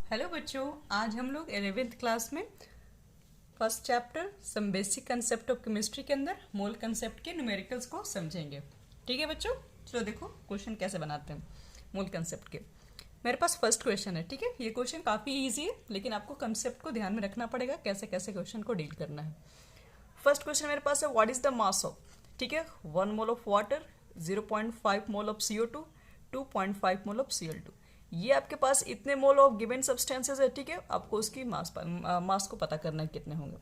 Hello बच्चों, आज हम लोग 11th क्लास में first chapter some basic concept of chemistry के अंदर मोल कंसेप्ट के न्यूमेरिकल्स को समझेंगे। ठीक है बच्चों, चलो देखो क्वेश्चन कैसे बनाते हैं मोल कंसेप्ट के। मेरे पास फर्स्ट क्वेश्चन है। ठीक है, ये क्वेश्चन काफ़ी इजी है, लेकिन आपको कंसेप्ट को ध्यान में रखना पड़ेगा कैसे कैसे क्वेश्चन को डील करना है। फर्स्ट क्वेश्चन मेरे पास है, what is the mass of, ठीक है, 1 mole of water, 0.5 mole of CO2, 2.5 mole of Cl2। ये आपके पास इतने मोल ऑफ गिवन सब्सटेंसेस है। ठीक है, आपको उसकी मास को पता करना है कितने होंगे।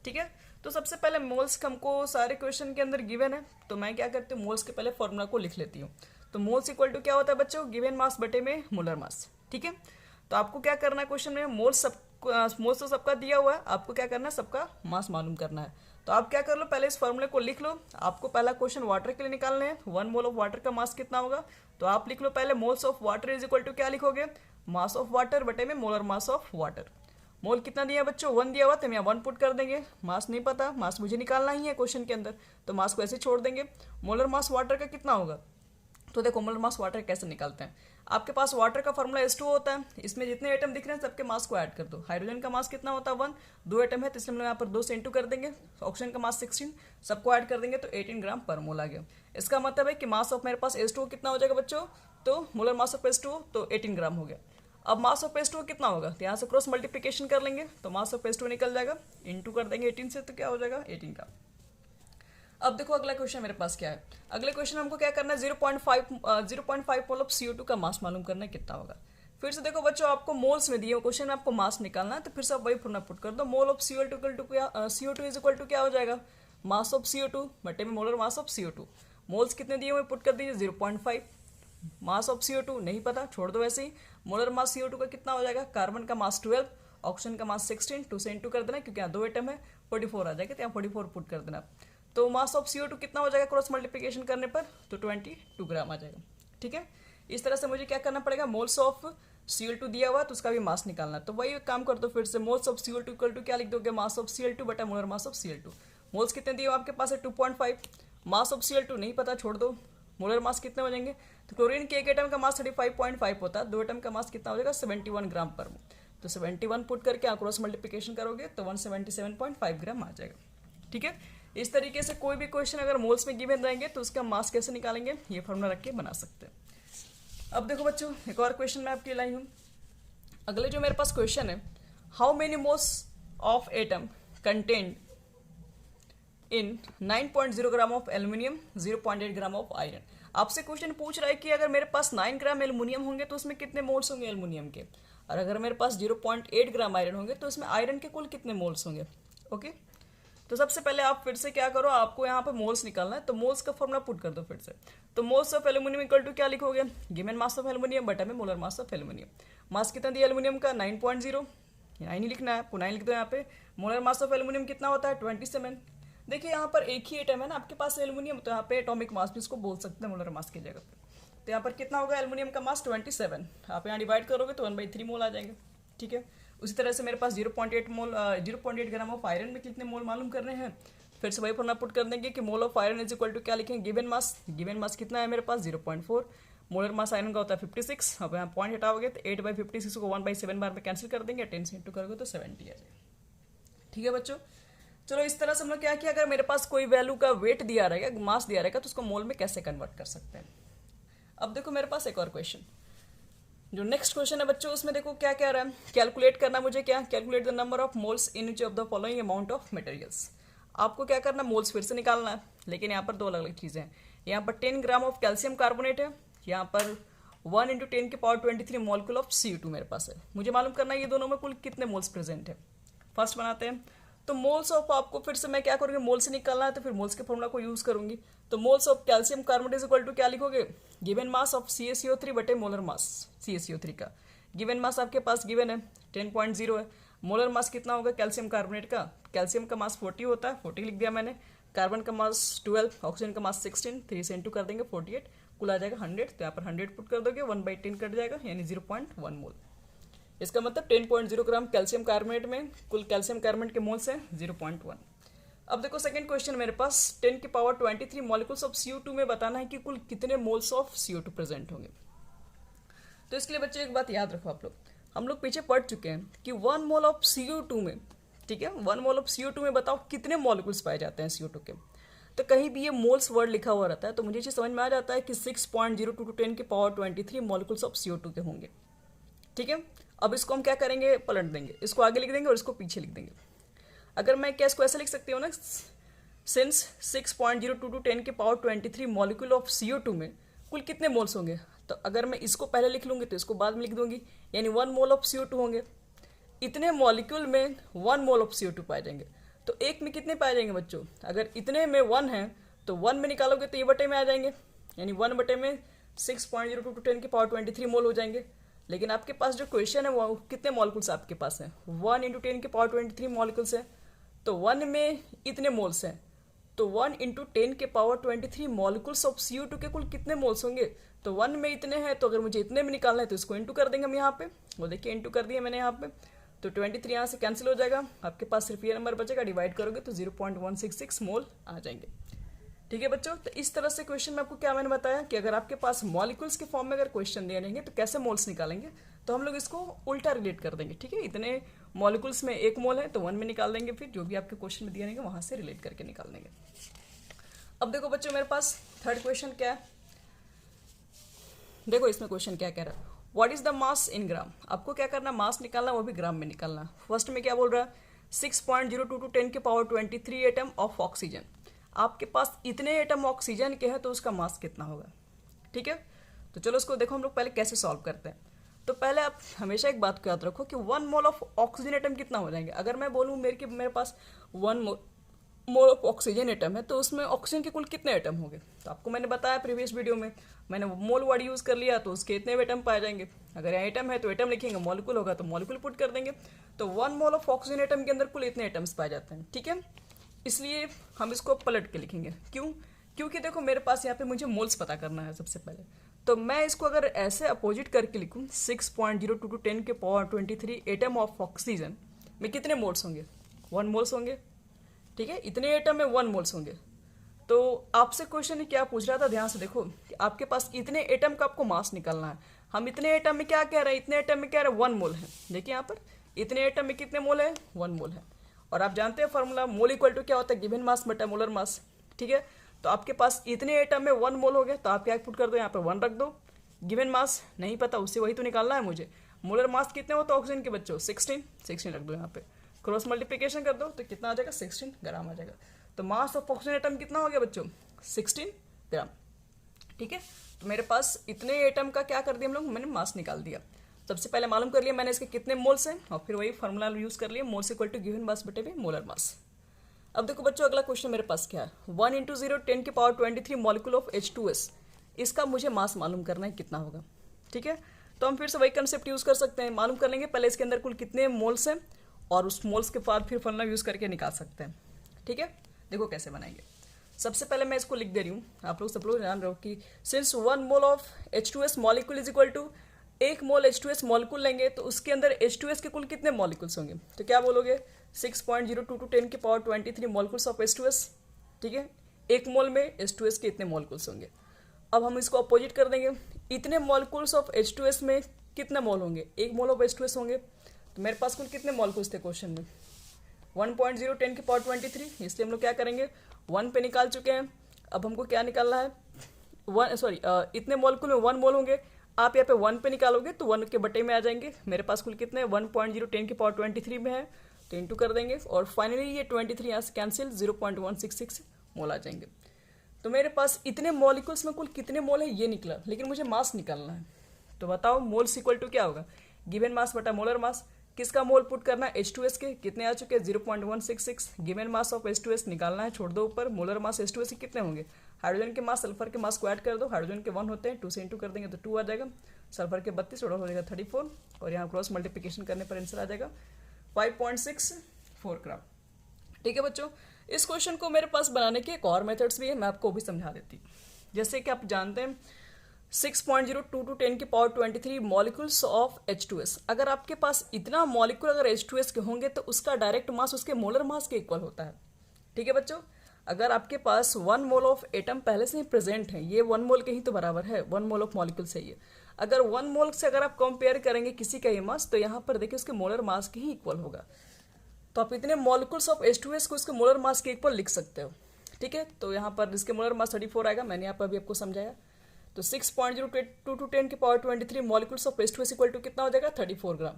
ठीक है, तो सबसे पहले मोल्स हमको सारे क्वेश्चन के अंदर गिवन है, तो मैं क्या करती हूँ, मोल्स के पहले फॉर्मूला को लिख लेती हूँ। तो मोल्स इक्वल टू क्या होता है बच्चों, गिवन मास बटे में मोलर मास। ठीक है, तो आपको क्या करना है, क्वेश्चन में मोल्स तो सबका दिया हुआ है, आपको क्या करना है, सबका मास मालूम करना है। तो आप क्या कर लो, पहले इस फॉर्मूले को लिख लो। आपको पहला क्वेश्चन वाटर के लिए निकालने हैं, 1 मोल ऑफ वाटर का मास कितना होगा। तो आप लिख लो पहले, moles of water is equal to क्या लिखोगे, मास ऑफ वाटर बटे में molar mass of water. Mole कितना दिया बच्चों, 1 दिया हुआ, तो हम यहाँ 1 पुट कर देंगे। मास नहीं पता, मास मुझे निकालना ही है क्वेश्चन के अंदर, तो मास को ऐसे छोड़ देंगे। मोलर मास वाटर का कितना होगा, तो देखो मोलर मास वाटर कैसे निकालते हैं। आपके पास वाटर का फॉर्मूला H2 होता है, इसमें जितने एटम दिख रहे हैं सबके मास को ऐड कर दो। हाइड्रोजन का मास कितना होता है 1, 2 एटम है तो इसलिए हम लोग यहाँ पर 2 से इंटू कर देंगे। ऑक्सीजन का मास 16, सबको ऐड कर देंगे तो 18 ग्राम पर मोल आ गया। इसका मतलब है कि मास ऑफ मेरे पास H2 कितना हो जाएगा बच्चों, तो मोलर मास ऑफ H2 तो 18 ग्राम हो गया। अब मास ऑफ H2 कितना होगा, तो यहाँ से क्रॉस मल्टीप्लिकेशन कर लेंगे तो मास ऑफ H2 निकल जाएगा, इंटू कर देंगे 18 से, तो क्या हो जाएगा 18 ग्राम। अब देखो अगला क्वेश्चन मेरे पास क्या है। अगले क्वेश्चन हमको क्या करना है, 0.5 मोल ऑफ CO2 का मास मालूम करना है कितना होगा। फिर से देखो बच्चों, आपको मोल्स में दिए क्वेश्चन में आपको मास निकालना है, तो फिर से आप वही फॉर्मूला पुट कर दो। Mole of CO2 equal to क्या, CO2 इज इक्वल टू क्या हो जाएगा, मास ऑफ CO2 बटे में molar mass of CO2। Moles कितने दिए हुए पुट कर दीजिए 0.5। मास ऑफ CO2 नहीं पता, छोड़ दो ऐसे ही। मोलर मास CO2 का कितना हो जाएगा, कार्बन का मास 12, ऑक्सीजन का मास 16, 2 से इंटू कर देना क्योंकि यहाँ 2 एटम है, 44 आ जाएगा, तो यहाँ 44 पुट कर देना। तो मास ऑफ CO2 कितना हो जाएगा क्रॉस मल्टीप्लिकेशन करने पर, तो 22 ग्राम आ जाएगा। ठीक है, इस तरह से मुझे क्या करना पड़ेगा, मोल्स ऑफ Cl2 दिया हुआ तो उसका भी मास निकालना। तो वही काम कर दो फिर से, moles of Cl2 equal to क्या लिख दोगे, मास ऑफ Cl2 बटा molar mass of Cl2। Moles कितने दिए हुए आपके पास है 2.5, मास ऑफ Cl2 नहीं पता, छोड़ दो। मोलर मास कितने हो जाएंगे, तो क्लोरीन के एक एटम का मास 35.5 होता है, 2 एटम का मास कितना हो जाएगा 71 ग्राम पर मोल। तो 71 पुट करके क्रॉस मल्टीप्लिकेशन करोगे तो 177.5 ग्राम आ जाएगा। ठीक है, इस तरीके से कोई भी क्वेश्चन अगर मोल्स में गिवन रहेंगे तो उसका मास कैसे निकालेंगे, ये फॉर्मूला रख के बना सकते हैं। अब देखो बच्चों, एक और क्वेश्चन मैं आपके लाई हूँ। अगले जो मेरे पास क्वेश्चन है, how many moles of atom contained in 9.0 gram of aluminium, 0.8 gram of iron. आपसे क्वेश्चन पूछ रहा है कि अगर मेरे पास 9 ग्राम एल्यूमिनियम होंगे तो उसमें कितने मोल्स होंगे एल्यूमिनियम के, और अगर मेरे पास 0.8 ग्राम आयरन होंगे तो उसमें आयरन के कुल कितने मोल्स होंगे। ओके, तो सबसे पहले आप फिर से क्या करो, आपको यहाँ पे मोल्स निकालना है, तो मोल्स का फॉर्मूला पुट कर दो फिर से। तो moles of aluminium equal to क्या लिखोगे, गिवन मास ऑफ एल्यूमिनियम बटा में molar mass of aluminium. Mass कितना दिया एल्यूमिनियम का 9.0, 9 ही लिखना है, आपको 9 लिख दो यहाँ पे। मोलर मास ऑफ एल्यूमिनियम कितना होता है 27। देखिए यहाँ पर एक ही एटम है ना आपके पास एल्यूमिनियम, तो यहाँ पे एटॉमिक मास भी इसको बोल सकते हैं मोलर मास की जगह पे। तो यहाँ पर कितना होगा एल्यूमिनियम का मास 27, आप यहाँ डिवाइड करोगे तो 1/3 मोल आ जाएंगे। ठीक है, उसी तरह से मेरे पास 0.8 ग्राम ऑफ आयरन में कितने मोल मालूम करने हैं, फिर से वही फॉर्मूला पुट कर देंगे कि mole of iron is equal to क्या लिखेंगे, गिवन मास कितना है मेरे पास 0.4, मोलर मास आयरन का होता है 56। अब यहाँ पॉइंट हटाओगे तो 8/56 को 1/7 बार में कैंसिल कर देंगे, 10 से इंटू करोगे तो 70 आ जाएगा। ठीक है बच्चों, चलो इस तरह से हम लोग क्या किया, अगर मेरे पास कोई वैल्यू का वेट दिया रहेगा, मास दिया रहेगा, तो उसको मोल में कैसे कन्वर्ट कर सकते हैं। अब देखो मेरे पास एक और क्वेश्चन, जो नेक्स्ट क्वेश्चन है बच्चों, उसमें देखो क्या क्या रहा है, कैलकुलेट करना मुझे, क्या calculate the number of moles in each of the following amount of materials. आपको क्या करना, मोल्स फिर से निकालना है, लेकिन यहाँ पर 2 अलग अलग चीज़ें हैं। यहाँ पर 10 ग्राम ऑफ कैल्शियम कार्बोनेट है, यहाँ पर 1 × 10⁻23 मॉलिक्यूल ऑफ CO2 मेरे पास है। मुझे मालूम करना है ये दोनों में कुल कितने मोल्स प्रेजेंट है। फर्स्ट बनाते हैं, तो मोल्स ऑफ, आपको फिर से मैं क्या करूँगी, मोल से निकालना है तो फिर मोल्स के फॉर्मूला को यूज़ करूँगी। तो moles of calcium carbonate equal to क्या लिखोगे, गिवन मास ऑफ CaCO3 बटे मोलर मास CaCO3 का। गिवन मास आपके पास गिवन है 10.0 है, मोलर मास कितना होगा कैल्शियम कार्बोनेट का, कैल्शियम का मास 40 होता है, 40 लिख दिया मैंने। कार्बन का मास 12, ऑक्सीजन का मास 16, 3 से इंटू कर देंगे 48, कुल आ जाएगा 100। तो यहाँ पर 100 पुट कर दोगे, 1/10 कट जाएगा, यानी 0.1 मोल। इसका मतलब 10.0 ग्राम कैल्शियम कार्बोनेट में कुल कैल्शियम कार्बोनेट के मोल्स हैं 0.1। अब देखो सेकंड क्वेश्चन मेरे पास, 10⁻23 मॉलिक्यूल्स ऑफ CO2 में बताना है कि कुल कितने मोल्स ऑफ CO2 प्रेजेंट होंगे। तो इसके लिए बच्चे एक बात याद रखो आप लोग, हम लोग पीछे पढ़ चुके हैं कि 1 मोल ऑफ CO2 में, ठीक है, 1 मोल ऑफ CO2 में बताओ कितने मॉलिक्यूल्स पाए जाते हैं CO2 के। तो कहीं भी ये मोल्स वर्ड लिखा हुआ रहता है तो मुझे चीज़ समझ में आ जाता है कि 6.02 × 10 की पावर 23 मॉलिक्यूल्स ऑफ CO2 के होंगे। ठीक है, अब इसको हम क्या करेंगे, पलट देंगे, इसको आगे लिख देंगे और इसको पीछे लिख देंगे। अगर मैं क्या इसको ऐसे लिख सकती हूँ ना, सिंस 6.02 × 10 की पावर 23 मॉलिक्यूल ऑफ CO2 में कुल कितने मोल्स होंगे, तो अगर मैं इसको पहले लिख लूँगी तो इसको बाद में लिख दूंगी, यानी 1 मोल ऑफ CO2 होंगे। इतने मॉलिक्यूल में 1 मोल ऑफ CO2 पाए जाएंगे। तो एक में कितने पाए जाएंगे बच्चों, अगर इतने में 1 है तो 1 में निकालोगे तो ये बटे में आ जाएंगे, यानी 1 बटे में 6.02 × 10 की पावर 23 मोल हो जाएंगे। लेकिन आपके पास जो क्वेश्चन है वो कितने मॉलिक्यूल्स आपके पास हैं, 1 × 10 की पावर 23 मॉलिक्यूल्स है, तो 1 में इतने मोल्स हैं, तो 1 × 10 के पावर 23 मॉलिक्यूल्स ऑफ CO2 के कुल कितने मोल्स होंगे। तो 1 में इतने हैं, तो अगर मुझे इतने में निकालना है तो इसको इंटू कर देंगे हम यहाँ पे, वो देखिए इंटू कर दिया मैंने यहाँ पे, तो 23 यहाँ से कैंसिल हो जाएगा, आपके पास सिर्फ ये नंबर बचेगा, डिवाइड करोगे तो 0.166 मोल आ जाएंगे। ठीक है बच्चों, तो इस तरह से क्वेश्चन में आपको क्या मैंने बताया कि अगर आपके पास मॉलिक्यूल्स के फॉर्म में अगर क्वेश्चन दे रहेंगे तो कैसे मोल्स निकालेंगे, तो हम लोग इसको उल्टा रिलेट कर देंगे। ठीक है, इतने मॉलिक्यूल्स में 1 मोल है तो 1 में निकाल देंगे, फिर जो भी आपके क्वेश्चन में दिए रहेंगे वहां से रिलेट करके निकाल देंगे। अब देखो बच्चों, मेरे पास थर्ड क्वेश्चन क्या है, देखो इसमें क्वेश्चन क्या कह रहा है, व्हाट इज द मास इन ग्राम। आपको क्या करना, मास निकालना, वो भी ग्राम में निकालना। फर्स्ट में क्या बोल रहा है, 6.02 × 10 की पावर 23 एटम ऑफ ऑक्सीजन। आपके पास इतने एटम ऑक्सीजन के हैं तो उसका मास कितना होगा। ठीक है, तो चलो इसको देखो हम लोग पहले कैसे सॉल्व करते हैं। तो पहले आप हमेशा एक बात को याद रखो कि 1 मोल ऑफ ऑक्सीजन एटम कितना हो जाएंगे। अगर मैं बोलूँ मेरे पास 1 मोल ऑफ ऑक्सीजन एटम है तो उसमें ऑक्सीजन के कुल कितने एटम होंगे। तो आपको मैंने बताया प्रीवियस वीडियो में, मैंने मोल वर्ड यूज़ कर लिया तो उसके इतने एटम पाए जाएंगे। अगर यहाँ एटम है तो एटम लिखेंगे, मॉलिक्यूल होगा तो मॉलिक्यूल पुट कर देंगे। तो 1 मोल ऑफ ऑक्सीजन एटम के अंदर कुल इतने एटम्स पाए जाते हैं। ठीक है, इसलिए हम इसको पलट के लिखेंगे। क्यों, क्योंकि देखो मेरे पास यहाँ पे मुझे मोल्स पता करना है सबसे पहले। तो मैं इसको अगर ऐसे अपोजिट करके लिखूँ 6.02 × 10 के पावर 23 एटम ऑफ ऑक्सीजन में कितने मोल्स होंगे, 1 मोल्स होंगे। ठीक है, इतने एटम में 1 मोल्स होंगे। तो आपसे क्वेश्चन क्या पूछ रहा था, ध्यान से देखो कि आपके पास इतने एटम का आपको मास निकालना है। हम इतने एटम में क्या कह रहे हैं, इतने एटम में क्या रहे हैं, 1 मोल है। देखिए यहाँ पर इतने एटम में कितने मोल है, 1 मोल है। और आप जानते हैं फॉर्मूला, मोल इक्वल टू क्या होता है, गिवन मास बटा मोलर मास। ठीक है, तो आपके पास इतने एटम में 1 मोल हो गए, तो आप क्या पुट कर दो, यहाँ पर 1 रख दो। गिवन मास नहीं पता, उससे वही तो निकालना है मुझे। मोलर मास कितने होता है ऑक्सीजन के बच्चों, 16 रख दो यहाँ पे, क्रॉस मल्टीप्लिकेशन कर दो तो कितना आ जाएगा, 16 ग्राम आ जाएगा। तो मास ऑफ ऑक्सीजन एटम कितना हो गया बच्चों, 16 ग्राम। ठीक है, तो मेरे पास इतने एटम का क्या कर दिया हम लोग, मैंने मास निकाल दिया। सबसे पहले मालूम कर लिया मैंने इसके कितने मोल्स हैं, और फिर वही फार्मूला यूज कर लिया, moles equal to given mass बटे मोलर मास। अब देखो बच्चों अगला क्वेश्चन मेरे पास क्या है, 1 × 0 10 की पावर 23 मॉलिक्यूल ऑफ H2S। इसका मुझे मास मालूम करना है कितना होगा। ठीक है, तो हम फिर से वही कंसेप्ट यूज कर सकते हैं, मालूम कर लेंगे पहले इसके अंदर कुल कितने मोल्स हैं, और उस मोल्स के बाद फिर फॉर्मूला यूज करके निकाल सकते हैं। ठीक है, देखो कैसे बनाएंगे। सबसे पहले मैं इसको लिख दे रही हूँ, आप लोग सब लोग ध्यान रखो कि since 1 mole of H2S molecule is equal to 1 mole H2S molecule लेंगे तो उसके अंदर H2S के कुल कितने मॉलिक्यूल्स होंगे। तो क्या बोलोगे, 6.02 × 10 की पावर 23 मॉलिक्यूल्स ऑफ H2S। ठीक है, 1 मोल में H2S के इतने मॉलिक्यूल्स होंगे। अब हम इसको अपोजिट कर देंगे, इतने मॉलिक्यूल्स ऑफ H2S में कितने मोल होंगे, 1 मोल ऑफ H2S होंगे। तो मेरे पास कुल कितने मॉलिक्यूल्स थे क्वेश्चन में, 1.0 10 की पावर 23, इसलिए हम लोग क्या करेंगे, 1 पे निकाल चुके हैं। अब हमको क्या निकालना है, इतने मॉलिक्यूल में 1 मोल होंगे। आप यहाँ पे 1 पे निकालोगे तो 1 के बटे में आ जाएंगे। मेरे पास कुल कितने 1.0 10 की पावर 23 में है, तो इंटू कर देंगे, और फाइनली ये 23 यहाँ से कैंसिल, 0.166 मोल आ जाएंगे। तो मेरे पास इतने मॉलिक्यूल्स में कुल कितने मोल है ये निकला, लेकिन मुझे मास निकालना है। तो बताओ मोल्स इक्वल टू क्या होगा, गिवन मास बटा मोलर मास। किसका मोल पुट करना है, H2S के कितने आ चुके हैं, 0.166। गिवन मास ऑफ H2S निकालना है, छोड़ दो ऊपर। मोलर मास H2S के कितने होंगे, हाइड्रोजन के मास सल्फर के मास को ऐड कर दो, हाइड्रोजन के 1 होते हैं, 2 से इंटू कर देंगे तो 2 आ जाएगा, सल्फर के 32 हो जाएगा 34, और यहाँ क्रॉस मल्टीप्लिकेशन करने पर आंसर आ जाएगा 5.64 ग्राम। ठीक है बच्चों, इस क्वेश्चन को मेरे पास बनाने के एक और मेथड्स भी है, मैं आपको भी समझा देती हूँ। जैसे कि आप जानते हैं 6.02 × 10 की पावर 23 मॉलिक्यूल्स ऑफ H2S। अगर आपके पास इतना मॉलिक्यूल अगर H2S के होंगे तो उसका डायरेक्ट मास उसके मोलर मास के इक्वल होता है। ठीक है बच्चों, अगर आपके पास 1 मोल ऑफ एटम पहले से ही प्रेजेंट है, ये 1 मोल के ही तो बराबर है, 1 मोल ऑफ मॉलिक्यूल से ही है। अगर 1 मोल से अगर आप कंपेयर करेंगे किसी का ये मास, तो यहाँ पर देखिए उसके मोलर मास के ही इक्वल होगा। तो आप इतने मॉलिक्यूल्स ऑफ H2S को इसके मोलर मास के इक्वल लिख सकते हो। ठीक है, तो यहाँ पर इसके मोलर मास 34 आएगा, मैंने यहाँ पर अभी आपको समझाया। तो 6.02 to 10 की power 23 molecules of H2S equal to कितना हो जाएगा 34 ग्राम।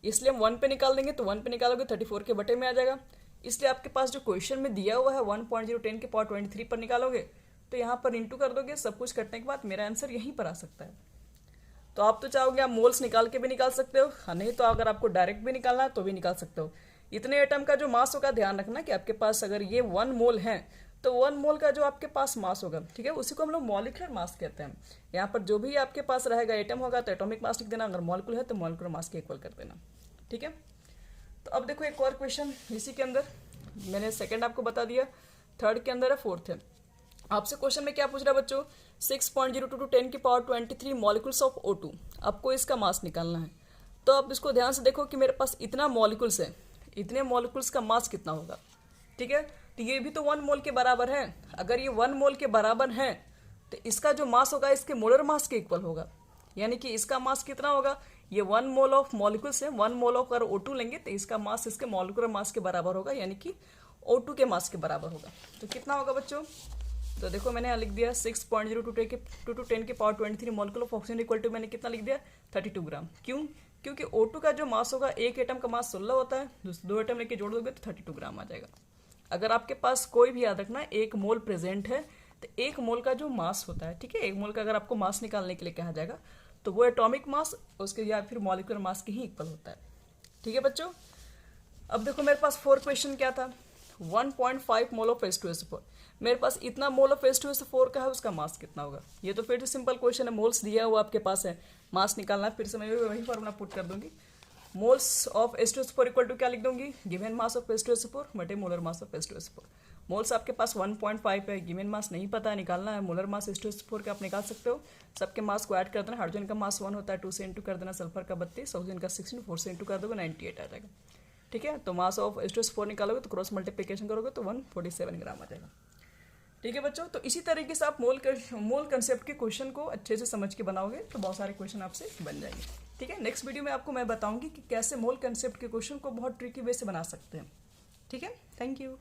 इसलिए हम 1 पे निकाल देंगे, तो 1 पे निकालोगे 34 के बटे में आ जाएगा। इसलिए आपके पास जो क्वेश्चन में दिया हुआ है 1.010 के पावर 23 पर निकालोगे, तो यहाँ पर इंटू कर दोगे, सब कुछ करने के बाद मेरा आंसर यहीं पर आ सकता है। तो आप तो चाहोगे आप मोल्स निकाल के भी निकाल सकते हो, हाँ, नहीं तो अगर आपको डायरेक्ट भी निकालना है तो भी निकाल सकते हो। इतने एटम का जो मास होगा, ध्यान रखना कि आपके पास अगर ये 1 मोल है, तो 1 मोल का जो आपके पास मास होगा, ठीक है, उसी को हम लोग मॉलिक्यूलर मास कहते हैं। यहाँ पर जो भी आपके पास रहेगा एटम होगा तो एटॉमिक मास लिख देना, अगर मॉलिक्यूल है तो मॉलिक्यूलर मास के इक्वल कर देना। ठीक है, तो अब देखो एक और क्वेश्चन इसी के अंदर, मैंने सेकंड आपको बता दिया, थर्ड के अंदर है, फोर्थ है। आपसे क्वेश्चन में क्या पूछ रहा है बच्चों, 6.02 to 10 की पावर 23 मॉलिक्यूल्स ऑफ O2, आपको इसका मास निकालना है। तो आप इसको ध्यान से देखो कि मेरे पास इतना मॉलिक्यूल्स है, इतने मॉलिक्यूल्स का मास कितना होगा। ठीक है, तो ये भी तो 1 मोल के बराबर है। अगर ये 1 मोल के बराबर है तो इसका जो मास होगा इसके मोलर मास के इक्वल होगा, यानी कि इसका मास कितना होगा, ये 1 मोल ऑफ मॉलिक्यूल्स है, 1 मोल ऑफ अगर O2 लेंगे तो इसका मास इसके मॉलिक्यूलर मास के बराबर होगा, यानी कि O2 के मास के बराबर होगा। तो कितना होगा बच्चों, तो देखो मैंने यहाँ लिख दिया 6.02 to 10 की power 23 molecule of oxygen equal to, मैंने कितना लिख दिया 32 ग्राम। क्यों, क्योंकि O2 का जो मास होगा, एक एटम का मास 16 होता है, 2 एटम लेके जोड़ दोगे तो 32 ग्राम आ जाएगा। अगर आपके पास कोई भी, याद रखना, 1 मोल प्रेजेंट है तो 1 मोल का जो मास होता है, ठीक है, 1 मोल का अगर आपको मास निकालने के लिए कहा जाएगा तो वो एटॉमिक मास उसके या फिर मॉलिक्यूलर मास के ही इक्वल होता है। ठीक है बच्चों, अब देखो मेरे पास 4 क्वेश्चन क्या था, 1.5 मोल ऑफ H2SO4, मेरे पास इतना मोल ऑफ H2SO4 का है, उसका मास कितना होगा। ये तो फिर से सिंपल क्वेश्चन है, मोल्स दिया हुआ आपके पास है, मास निकालना है, फिर से मैं वही फॉर्मूला पुट कर दूंगी। Moles of H2SO4 equal to क्या लिख दूंगी, गिवन मास ऑफ H2SO4 बटे molar mass of H2SO4। Moles आपके पास 1.5 है, गिवन मास नहीं पता है, निकालना है, मोलर मास H2SO4 का आप निकाल सकते हो। सबके मास को ऐड कर देना, हाइड्रोजन का मास 1 होता है, 2 से इंटू कर देना, सल्फर का 32, ऑक्सीजन का 16, 4 से इंटू कर दोगे 98 आ जाएगा। ठीक है, तो मास ऑफ H2SO4 निकालोगे तो क्रॉस मल्टीप्लिकेशन करोगे तो 147 ग्राम आ जाएगा। ठीक है बच्चों, तो इसी तरीके से आप मोल कंसेप्ट के क्वेश्चन को अच्छे से समझ के बनाओगे तो बहुत सारे क्वेश्चन आपसे बन जाएंगे। ठीक है, नेक्स्ट वीडियो में आपको मैं बताऊंगी कि कैसे मोल कंसेप्ट के क्वेश्चन को बहुत ट्रिकी वे से बना सकते हैं। ठीक है, थैंक यू।